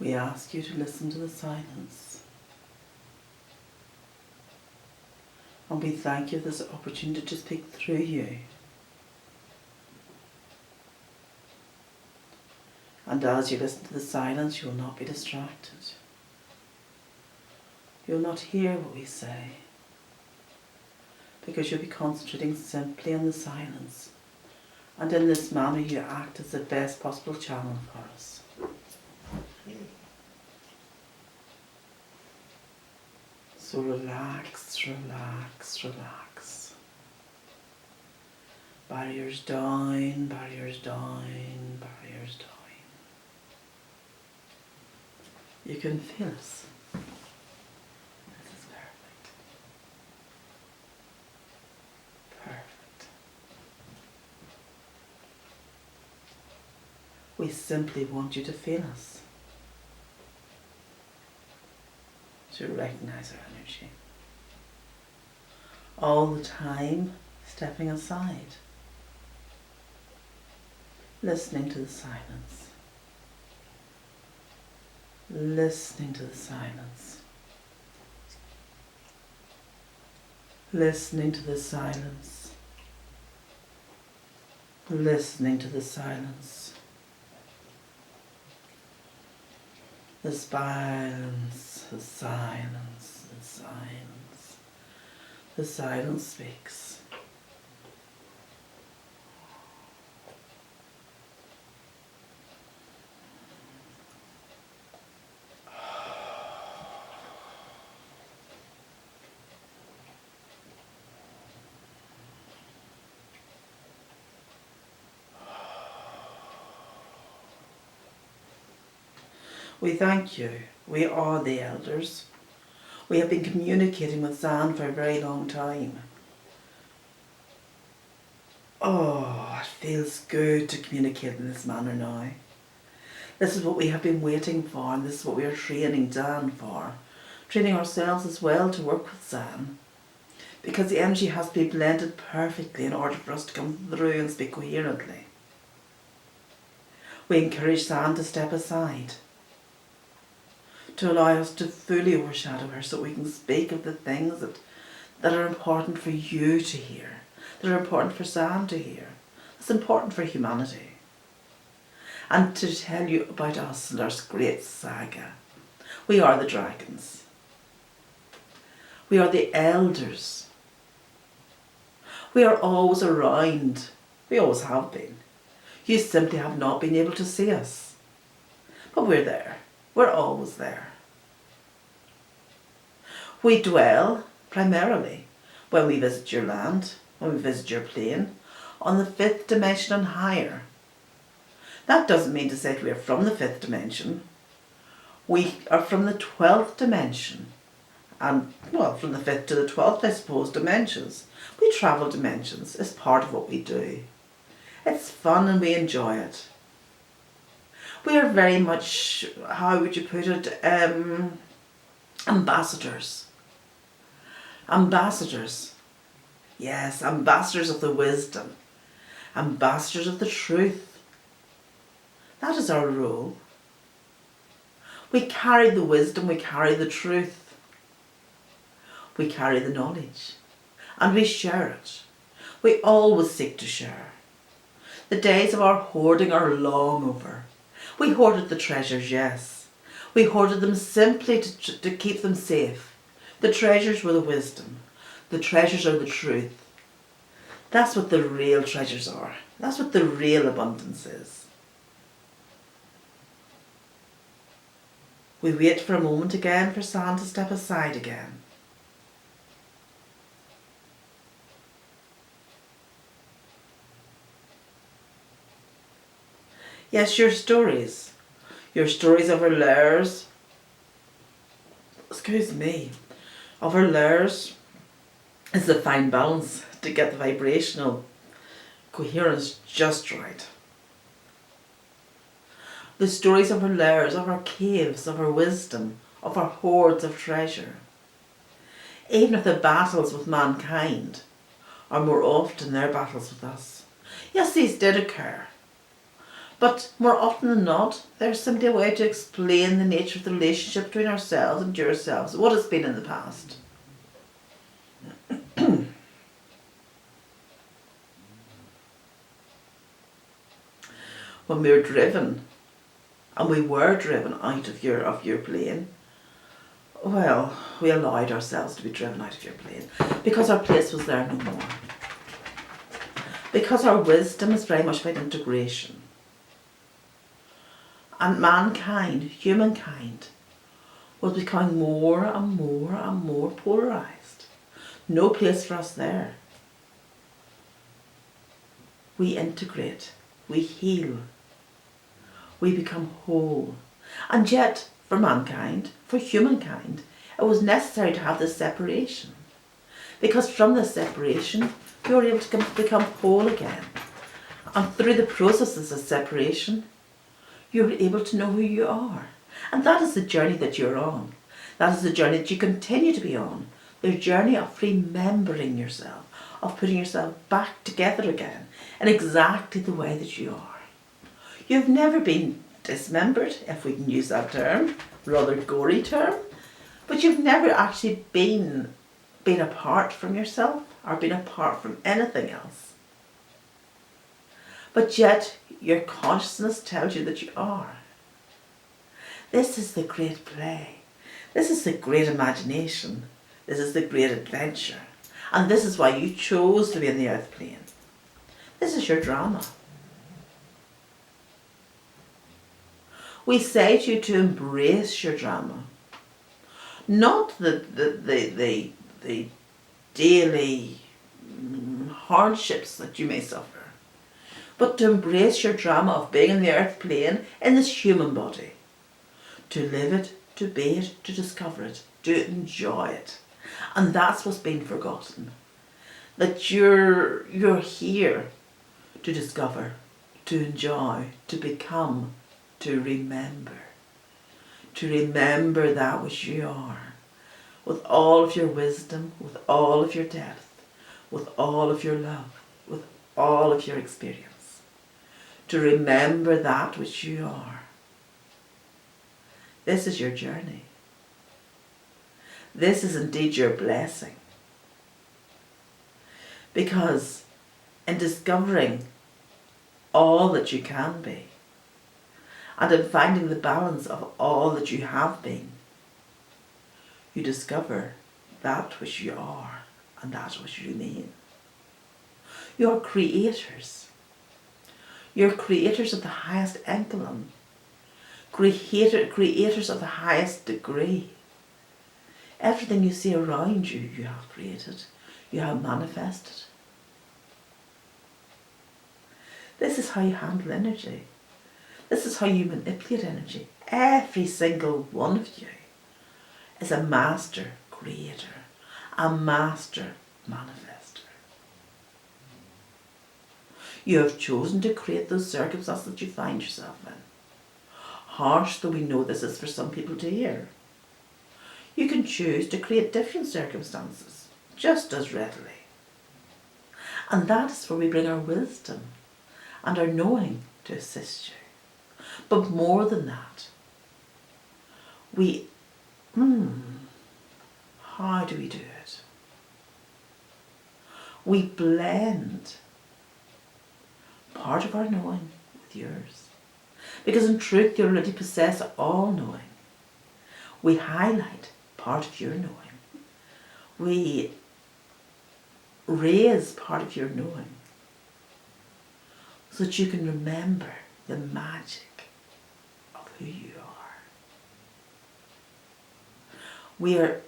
we ask you to listen to the silence. And we thank you for this opportunity to speak through you. And as you listen to the silence, you will not be distracted. You will not hear what we say, because you'll be concentrating simply on the silence. And in this manner you act as the best possible channel for us. So relax, relax, relax. Barriers down, barriers down, barriers down. You can feel us. This is perfect. Perfect. We simply want you to feel us. To recognize our energy. All the time, stepping aside. Listening to the silence. Listening to the silence. Listening to the silence. Listening to the silence. The silence, the silence, the silence. The silence speaks. We thank you. We are the elders. We have been communicating with Zan for a very long time. Oh, it feels good to communicate in this manner now. This is what we have been waiting for, and this is what we are training Zan for. Training ourselves as well to work with Zan. Because the energy has to be blended perfectly in order for us to come through and speak coherently. We encourage Zan to step aside, to allow us to fully overshadow her so we can speak of the things that are important for you to hear, that are important for Zan to hear, that's important for humanity. And to tell you about us and our great saga. We are the dragons. We are the elders. We are always around. We always have been. You simply have not been able to see us. But we're there. We're always there. We dwell, primarily, when we visit your land, when we visit your plane, on the 5th dimension and higher. That doesn't mean to say that we are from the 5th dimension. We are from the 12th dimension. And, well, from the 5th to the 12th, I suppose, dimensions. We travel dimensions. It's part of what we do. It's fun and we enjoy it. We are very much, how would you put it, ambassadors. Ambassadors. Yes, ambassadors of the wisdom. Ambassadors of the truth. That is our role. We carry the wisdom, we carry the truth. We carry the knowledge. And we share it. We always seek to share. The days of our hoarding are long over. We hoarded the treasures, yes. We hoarded them simply to keep them safe. The treasures were the wisdom. The treasures are the truth. That's what the real treasures are. That's what the real abundance is. We wait for a moment again for Zan to step aside again. Yes, your stories of our lairs, of our lairs is the fine balance to get the vibrational coherence just right. The stories of our lairs, of our caves, of our wisdom, of our hoards of treasure. Even if the battles with mankind are more often their battles with us. Yes, these did occur. But more often than not, there's simply a way to explain the nature of the relationship between ourselves and yourselves, what it's been in the past. When we were driven, and we were driven out of your plane, well, we allowed ourselves to be driven out of your plane because our place was there no more. Because our wisdom is very much about integration. And mankind, humankind, was becoming more and more and more polarised. No place for us there. We integrate, we heal, we become whole. And yet, for mankind, for humankind, it was necessary to have this separation. Because from this separation, you were able to become whole again. And through the processes of separation, you're able to know who you are. And that is the journey that you're on. That is the journey that you continue to be on. The journey of remembering yourself, of putting yourself back together again in exactly the way that you are. You've never been dismembered, if we can use that term, rather gory term, but you've never actually been apart from yourself or been apart from anything else. But yet, your consciousness tells you that you are. This is the great play. This is the great imagination. This is the great adventure. And this is why you chose to be in the earth plane. This is your drama. We say to you to embrace your drama. Not the daily hardships that you may suffer, but to embrace your drama of being in the earth plane in this human body. To live it, to be it, to discover it, to enjoy it. And that's what's been forgotten. That you're here to discover, to enjoy, to become, to remember. To remember that which you are. With all of your wisdom, with all of your depth, with all of your love, with all of your experience. To remember that which you are. This is your journey. This is indeed your blessing. Because in discovering all that you can be, and in finding the balance of all that you have been, you discover that which you are and that which you remain. You are creators. You're creators of the highest echelon. Creators of the highest degree. Everything you see around you, you have created. You have manifested. This is how you handle energy. This is how you manipulate energy. Every single one of you is a master creator, a master manifester. You have chosen to create those circumstances that you find yourself in. Harsh though we know this is for some people to hear. You can choose to create different circumstances, just as readily. And that is where we bring our wisdom and our knowing to assist you. But more than that, how do we do it? We blend part of our knowing with yours. Because in truth, you already possess all knowing. We highlight part of your knowing. We raise part of your knowing so that you can remember the magic of who you are. We are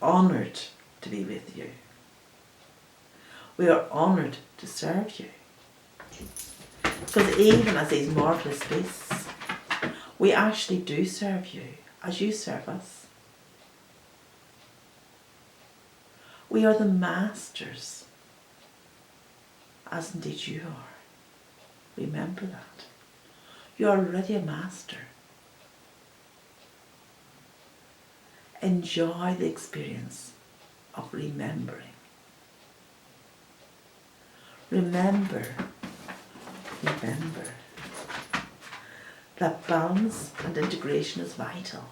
honoured to be with you. We are honoured to serve you. Because even as these marvellous beasts, we actually do serve you as you serve us. We are the masters, as indeed you are. Remember that. You are already a master. Enjoy the experience of remembering. Remember. that balance and integration is vital,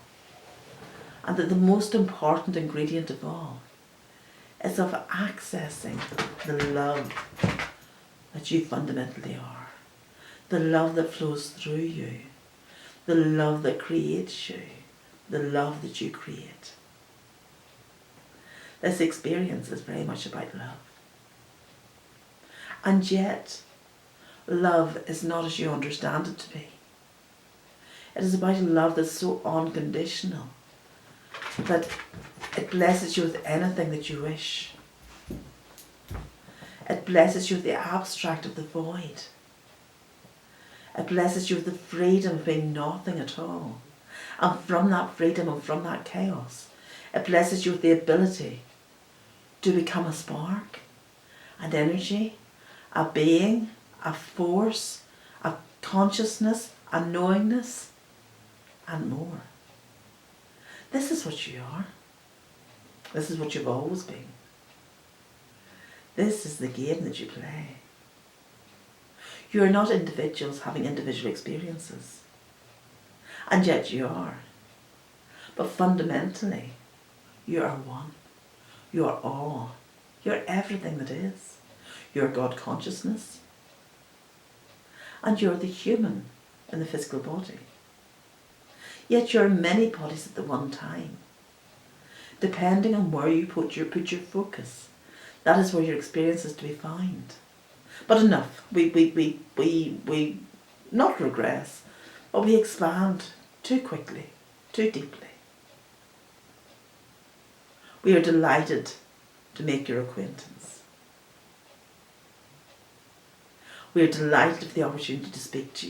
and that the most important ingredient of all is of accessing the love that you fundamentally are, the love that flows through you, the love that creates you, the love that you create. This experience is very much about love. And yet, love is not as you understand it to be. It is about a love that's so unconditional that it blesses you with anything that you wish. It blesses you with the abstract of the void. It blesses you with the freedom of being nothing at all. And from that freedom and from that chaos, it blesses you with the ability to become a spark, an energy, a being, a force, a consciousness, a knowingness, and more. This is what you are. This is what you've always been. This is the game that you play. You are not individuals having individual experiences. And yet you are. But fundamentally, you are one. You are all. You're everything that is. You're God consciousness. And you're the human in the physical body. Yet you're many bodies at the one time. Depending on where you put your focus, that is where your experience is to be found. But enough. We not regress, but we expand too quickly, too deeply. We are delighted to make your acquaintance. We are delighted for the opportunity to speak to you.